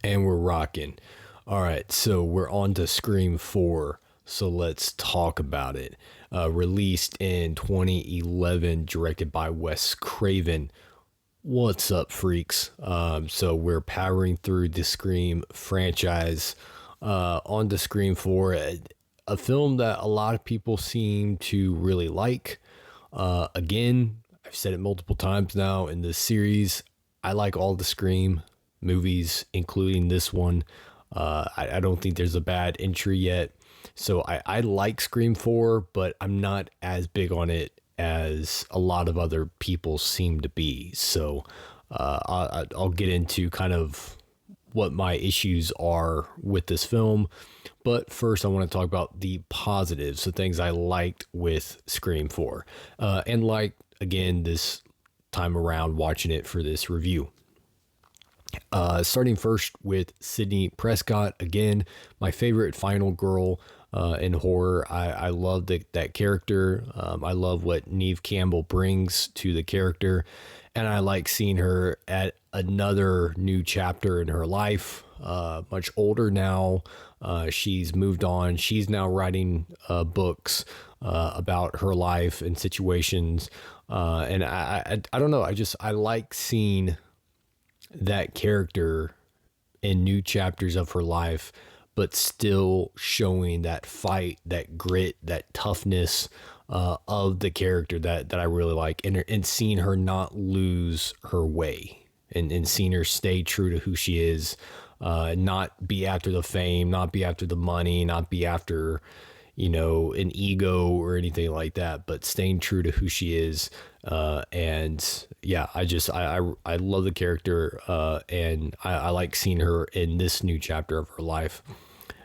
And we're rocking. All right, so we're on to Scream 4. So let's talk about it. Released in 2011, directed by Wes Craven. What's up, freaks? So we're powering through the Scream franchise. On to Scream 4, a film that a lot of people seem to really like. Again, I've said it multiple times now in this series. I like all the Scream movies, including this one. I don't think there's a bad entry yet. So I like Scream 4, but I'm not as big on it as a lot of other people seem to be. So I'll get into kind of what my issues are with this film. But first, I want to talk about the positives, the things I liked with Scream 4. And like, again, this time around watching it for this review. Starting first with Sidney Prescott. Again, my favorite final girl in horror. I love that character. I love what Neve Campbell brings to the character. And I like seeing her at another new chapter in her life. Much older now. She's moved on. She's now writing books about her life and situations. And I don't know. I like seeing that character in new chapters of her life, but still showing that fight, that grit, that toughness of the character that I really like, and seeing her not lose her way, and seeing her stay true to who she is, not be after the fame, not be after the money, not be after, an ego or anything like that, but staying true to who she is. And yeah, I love the character, and I like seeing her in this new chapter of her life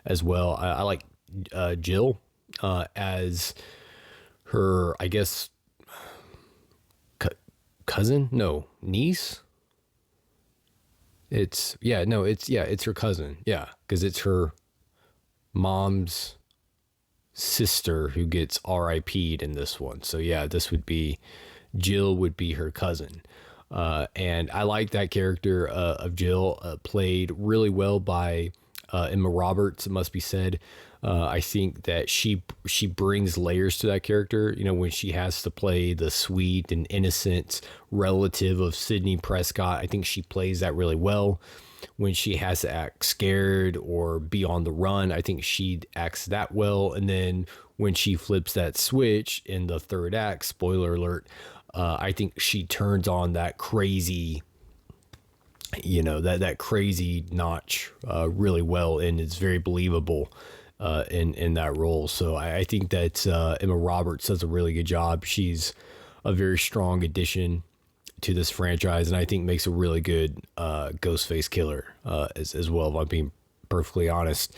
as well. I like Jill as her, I guess, cousin? No, niece? It's her cousin. Yeah, because it's her mom's sister who gets RIP'd in this one. So yeah, Jill would be her cousin. And I like that character of Jill, played really well by Emma Roberts, it must be said. I think that she brings layers to that character, when she has to play the sweet and innocent relative of Sidney Prescott. I think she plays that really well. When she has to act scared or be on the run, I think she acts that well. And then when she flips that switch in the third act, spoiler alert, I think she turns on that crazy, that crazy notch really well, and it's very believable in that role. So I think that Emma Roberts does a really good job. She's a very strong addition to this franchise, and I think makes a really good Ghostface killer as well, if I'm being perfectly honest.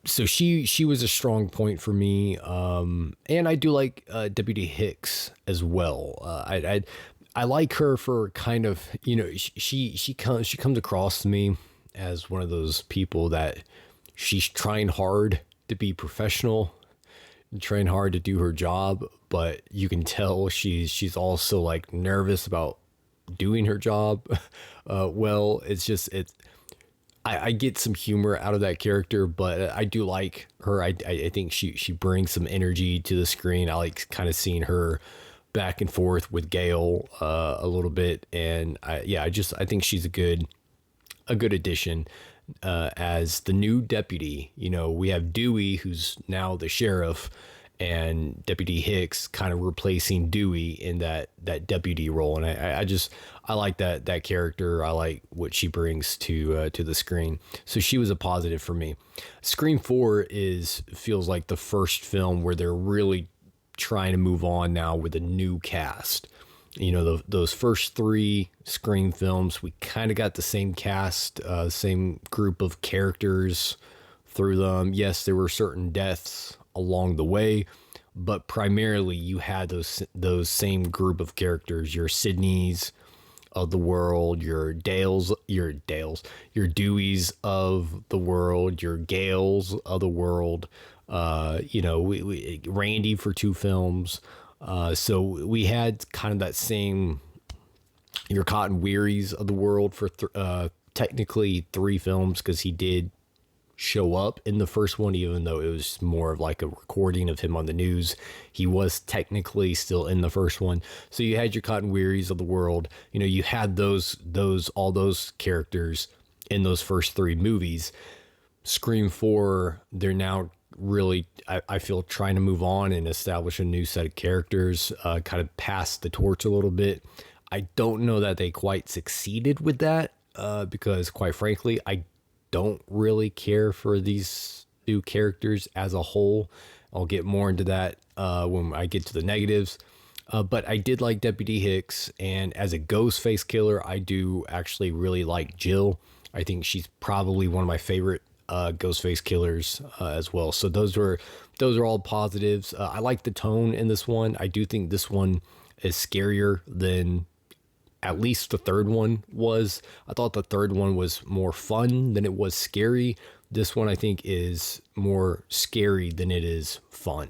So she was a strong point for me, and I do like Deputy Hicks as well. I like her for kind of, she comes across to me as one of those people that she's trying hard to be professional, trying hard to do her job, but you can tell she's also like nervous about doing her job. Well, I get some humor out of that character, but I do like her. I think she brings some energy to the screen. I like kind of seeing her back and forth with Gale a little bit, and I think she's a good addition as the new deputy. We have Dewey, who's now the sheriff, and Deputy Hicks kind of replacing Dewey in that deputy role. And I like that character. I like what she brings to the screen. So she was a positive for me. Scream 4 feels like the first film where they're really trying to move on now with a new cast. Those first 3 Scream films, we kind of got the same cast, same group of characters through them. Yes, there were certain deaths along the way, but primarily you had those same group of characters, your Sydneys of the world, your Deweys of the world, your Gales of the world, Randy for 2 films. So we had kind of that same, your Cotton Wearies of the world for technically 3 films because he did show up in the first one, even though it was more of like a recording of him on the news. He was technically still in the first one. So you had your Cotton Wearies of the world. You know, you had all those characters in those first 3 movies. Scream 4, they're now really, I feel, trying to move on and establish a new set of characters, kind of pass the torch a little bit. I don't know that they quite succeeded with that, because quite frankly, I don't really care for these new characters as a whole. I'll get more into that when I get to the negatives. But I did like Deputy Hicks, and as a Ghostface killer, I do actually really like Jill. I think she's probably one of my favorite Ghostface killers as well. So those are all positives. I like the tone in this one. I do think this one is scarier than at least the third one was. I thought the third one was more fun than it was scary. This one I think is more scary than it is fun.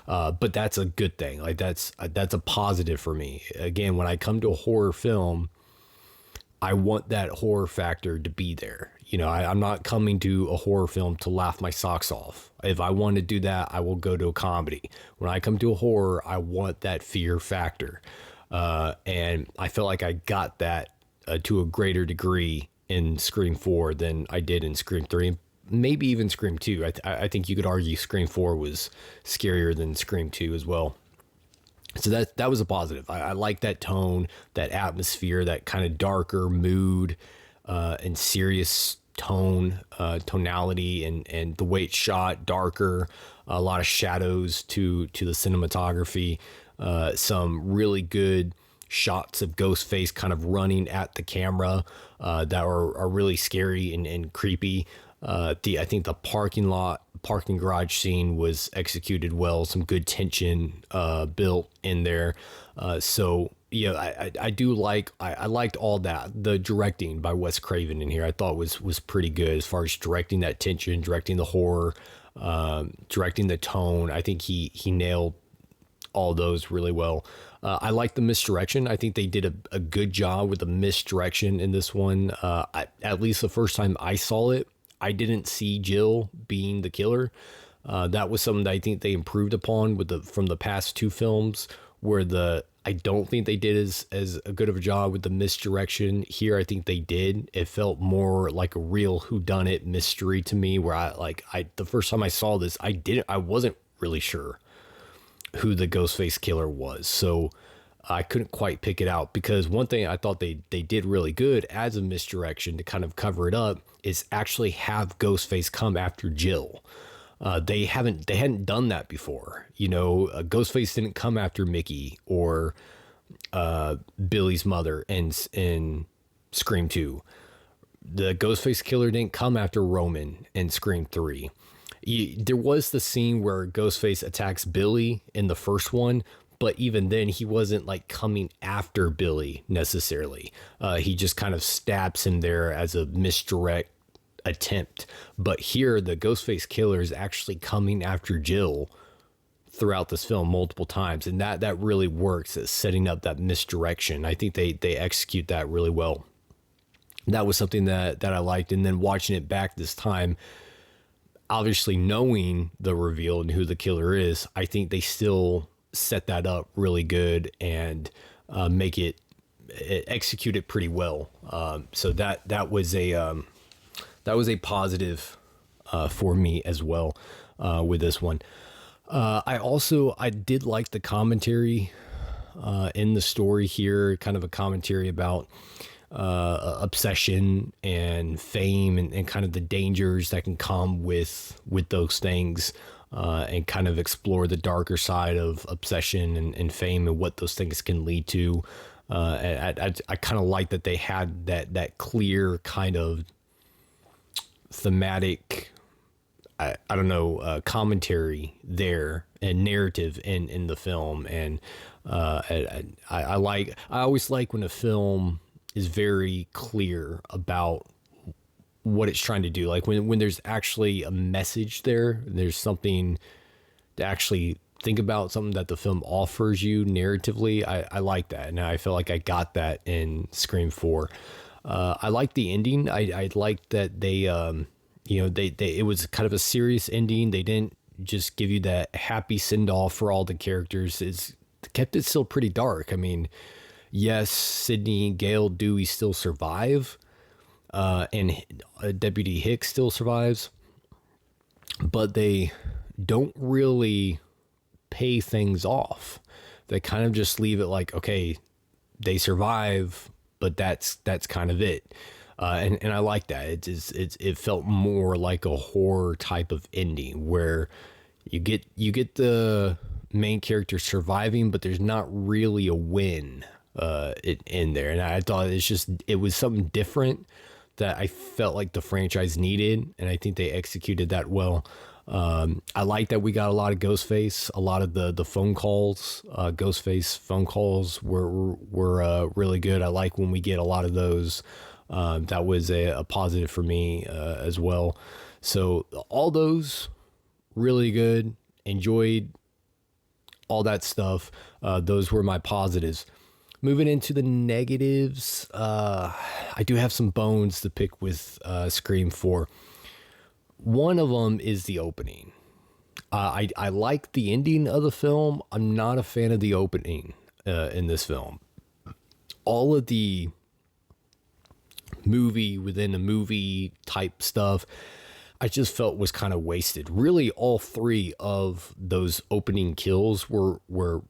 But that's a good thing. Like that's a positive for me. Again, when I come to a horror film, I want that horror factor to be there. You know, I'm not coming to a horror film to laugh my socks off. If I want to do that, I will go to a comedy. When I come to a horror, I want that fear factor. And I felt like I got that to a greater degree in Scream 4 than I did in Scream 3, and maybe even Scream 2. I think you could argue Scream 4 was scarier than Scream 2 as well. So that was a positive. I like that tone, that atmosphere, that kind of darker mood and serious tonality, and the way it's shot, darker, a lot of shadows to the cinematography. Some really good shots of Ghostface kind of running at the camera that are really scary and creepy. I think the parking garage scene was executed well. Some good tension built in there. So yeah, I do like, I liked all that. The directing by Wes Craven in here I thought was pretty good as far as directing that tension, directing the horror, directing the tone. I think he nailed all those really well. I like the misdirection. I think they did a good job with the misdirection in this one. At least the first time I saw it, I didn't see Jill being the killer. That was something that I think they improved upon from the past 2 films, where I don't think they did as good of a job with the misdirection. Here, I think they did. It felt more like a real whodunit mystery to me, where the first time I saw this, I wasn't really sure who the Ghostface killer was. So I couldn't quite pick it out, because one thing I thought they did really good as a misdirection to kind of cover it up is actually have Ghostface come after Jill. They hadn't done that before. You know, Ghostface didn't come after Mickey or Billy's mother in Scream 2. The Ghostface killer didn't come after Roman in Scream 3. There was the scene where Ghostface attacks Billy in the first one, but even then he wasn't like coming after Billy necessarily. He just kind of stabs him there as a misdirect attempt. But here the Ghostface killer is actually coming after Jill throughout this film multiple times, and that really works at setting up that misdirection. I think they execute that really well. That was something that I liked. And then watching it back this time, obviously knowing the reveal and who the killer is, I think they still set that up really good and execute it pretty well. So that was a positive for me as well with this one. I did like the commentary in the story here, kind of a commentary about obsession and fame and kind of the dangers that can come with those things, and kind of explore the darker side of obsession and fame and what those things can lead to. I kind of like that they had that clear kind of thematic, I don't know, commentary there and narrative in the film. And I always like when a film is very clear about what it's trying to do. Like when there's actually a message there's something to actually think about, something that the film offers you narratively. I like that. And I feel like I got that in Scream 4. I like the ending. I like that they, it was kind of a serious ending. They didn't just give you that happy send off for all the characters. It's kept it still pretty dark. I mean, yes, Sydney, Gale, Dewey still survive, and Deputy Hicks still survives, but they don't really pay things off. They kind of just leave it like, okay, they survive, but that's kind of it. And I like that. It felt more like a horror type of ending where you get the main character surviving, but there's not really a win in there. And I thought it was something different that I felt like the franchise needed, and I think they executed that well. I like that we got a lot of Ghostface. A lot of the phone calls, Ghostface phone calls were really good. I like when we get a lot of those. That was a positive for me as well. So all those really good. Enjoyed all that stuff. Those were my positives. Moving into the negatives, I do have some bones to pick with Scream 4. One of them is the opening. I like the ending of the film. I'm not a fan of the opening in this film. All of the movie within a movie type stuff, I just felt was kind of wasted. Really, all three of those opening kills were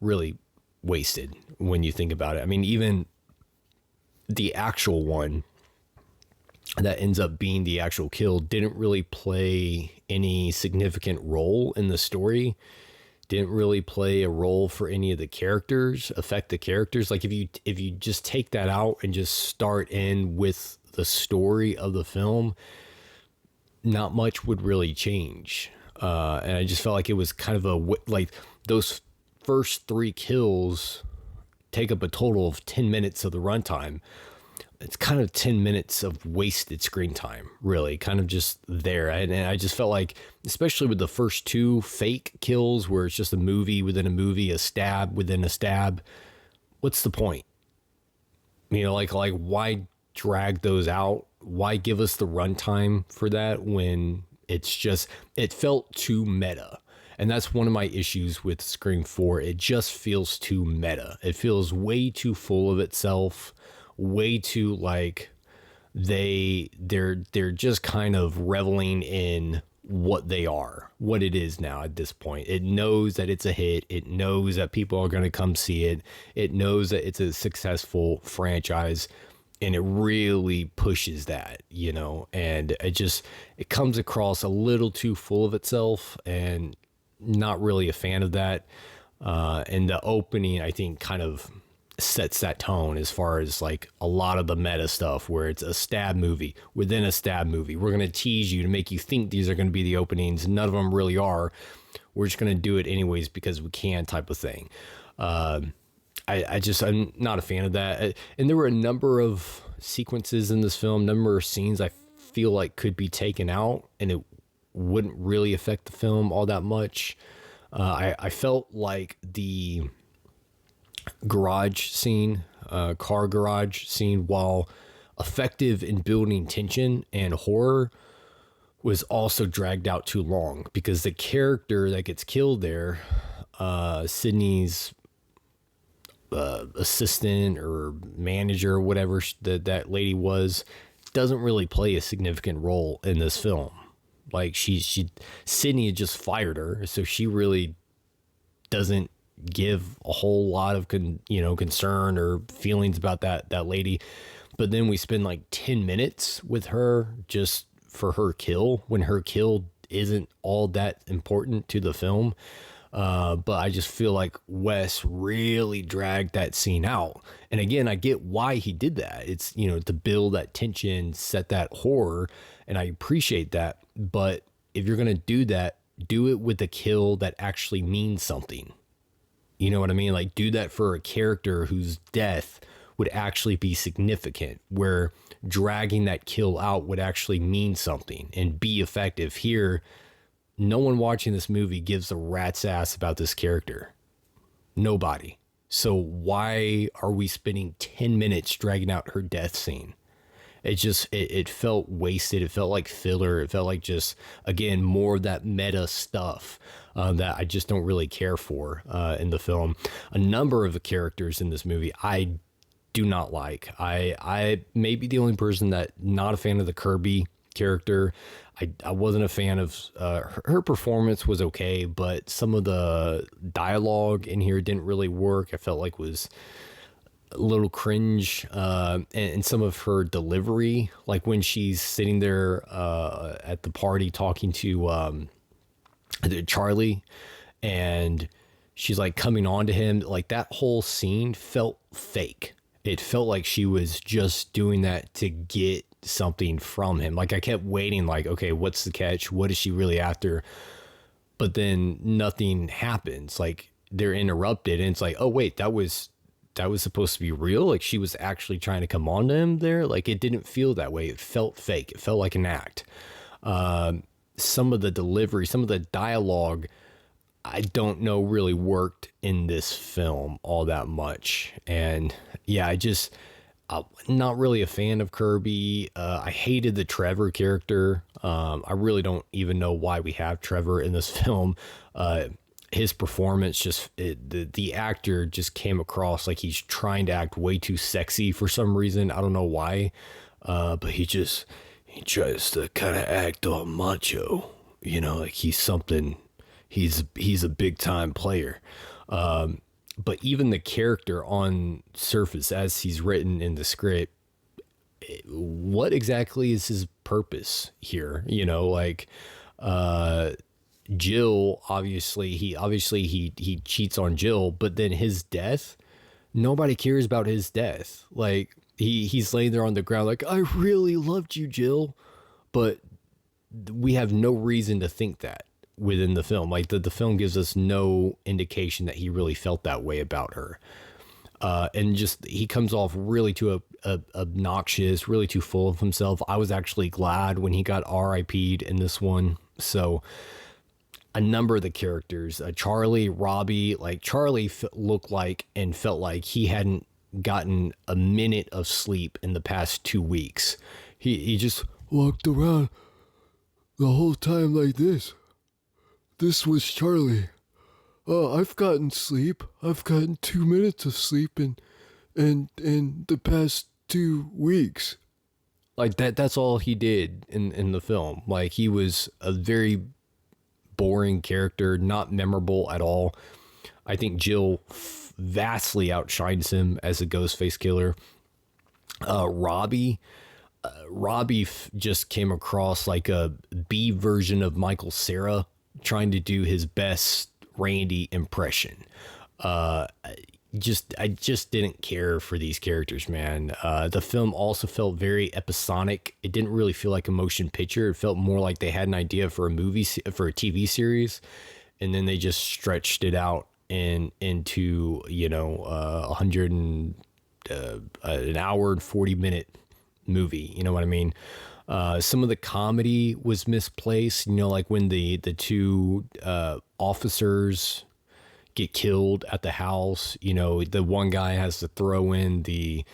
really wasted when you think about it. I mean, even the actual one that ends up being the actual kill didn't really play any significant role in the story, didn't really play a role for any of the characters, affect the characters. Like if you just take that out and just start in with the story of the film, not much would really change. And I just felt like it was kind of like those first three kills take up a total of 10 minutes of the runtime. It's kind of 10 minutes of wasted screen time, really, kind of just there. And I just felt like, especially with the first two fake kills where it's just a movie within a movie, a stab within a stab, what's the point? You know, like why drag those out? Why give us the runtime for that when it felt too meta? And that's one of my issues with Scream 4. It just feels too meta. It feels way too full of itself, way too like they're just kind of reveling in what they are, what it is now at this point. It knows that it's a hit. It knows that people are going to come see it. It knows that it's a successful franchise, and it really pushes that, you know, and it comes across a little too full of itself, and not really a fan of that. And the opening, I think, kind of sets that tone as far as like a lot of the meta stuff where it's a stab movie within a stab movie. We're going to tease you to make you think these are going to be the openings. None of them really are. We're just going to do it anyways because we can, type of thing. I'm not a fan of that. And there were a number of sequences in this film, number of scenes I feel like could be taken out and it wouldn't really affect the film all that much. I felt like the garage scene, car garage scene, while effective in building tension and horror, was also dragged out too long because the character that gets killed there, Sydney's assistant or manager, whatever that lady was, doesn't really play a significant role in this film. Like Sydney had just fired her, so she really doesn't give a whole lot of concern or feelings about that lady. But then we spend like 10 minutes with her just for her kill, when her kill isn't all that important to the film. But I just feel like Wes really dragged that scene out. And again, I get why he did that. It's, to build that tension, set that horror, and I appreciate that. But if you're going to do that, do it with a kill that actually means something. You know what I mean? Like, do that for a character whose death would actually be significant, where dragging that kill out would actually mean something and be effective. Here, no one watching this movie gives a rat's ass about this character. Nobody. So why are we spending 10 minutes dragging out her death scene? It felt wasted. It felt like filler. It felt like just, again, more of that meta stuff that I just don't really care for in the film. A number of the characters in this movie I do not like. I may be the only person that not a fan of the Kirby character. I wasn't a fan of her performance was okay, but some of the dialogue in here didn't really work. I felt like was a little cringe, and some of her delivery, like when she's sitting there at the party talking to Charlie, and she's like coming on to him, like that whole scene felt fake. It felt like she was just doing that to get something from him. Like I kept waiting, like, okay, what's the catch? What is she really after? But then nothing happens. Like they're interrupted, and it's like, oh wait, that was supposed to be real. Like she was actually trying to come on to him there. Like it didn't feel that way. It felt fake. It felt like an act. Some of the delivery, some of the dialogue, I don't know really worked in this film all that much. And yeah, I'm not really a fan of Kirby. I hated the Trevor character. I really don't even know why we have Trevor in this film. His performance the actor just came across like he's trying to act way too sexy for some reason. I don't know why. But he tries to kind of act all macho, like he's a big time player. But even the character on surface, as he's written in the script, what exactly is his purpose here? Jill, he cheats on Jill, but then his death, nobody cares about his death. Like he's laying there on the ground like, I really loved you, Jill, but we have no reason to think that within the film. Like the film gives us no indication that he really felt that way about her. And just, he comes off really too obnoxious, really too full of himself. I was actually glad when he got RIP'd in this one. So a number of the characters, Charlie, Robbie, like Charlie looked like and felt like he hadn't gotten a minute of sleep in the past 2 weeks. He just walked around the whole time like this. This was Charlie. Oh, I've gotten sleep. I've gotten 2 minutes of sleep in the past 2 weeks. Like that's all he did in the film. Like he was a very boring character, not memorable at all. I think Jill vastly outshines him as a Ghostface killer. Robbie just came across like a B version of Michael Cera trying to do his best Randy impression. I just didn't care for these characters, man. The film also felt very episodic. It didn't really feel like a motion picture. It felt more like they had an idea for a TV series, and then they just stretched it out into an hour and 40-minute movie. You know what I mean? Some of the comedy was misplaced. Like when the two officers get killed at the house, the one guy has to throw in the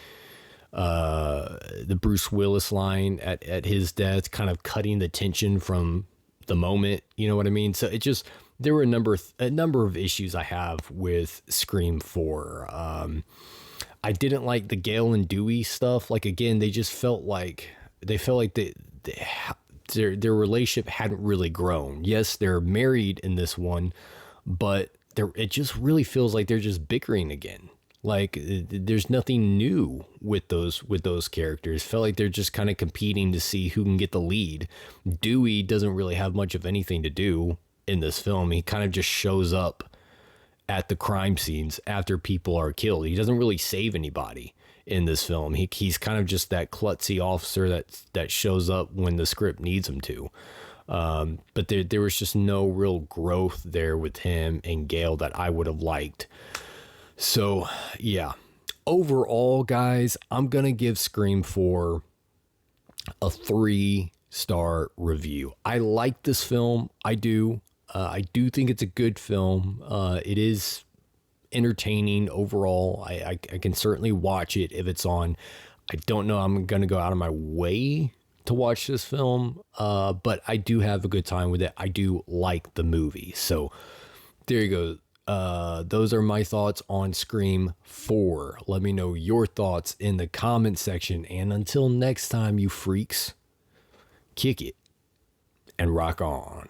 Bruce Willis line at his death, kind of cutting the tension from the moment. You know what I mean? So there were a number of issues I have with Scream 4. I didn't like the Gale and Dewey stuff. Like, again, they just felt like their relationship hadn't really grown. Yes, they're married in this one, but it just really feels like they're just bickering again. Like there's nothing new with those characters. Felt like they're just kind of competing to see who can get the lead. Dewey doesn't really have much of anything to do in this film. He kind of just shows up at the crime scenes after people are killed. He doesn't really save anybody in this film. He's kind of just that klutzy officer that shows up when the script needs him to. But there was just no real growth there with him and Gale that I would have liked. So, yeah. Overall, guys, I'm going to give Scream 4 a 3-star review. I like this film. I do. I do think it's a good film. It is entertaining overall. I can certainly watch it if it's on. I don't know I'm going to go out of my way to watch this film, but I do have a good time with it. I do like the movie. So there you go. Those are my thoughts on Scream 4. Let me know your thoughts in the comment section. And until next time, you freaks, kick it and rock on.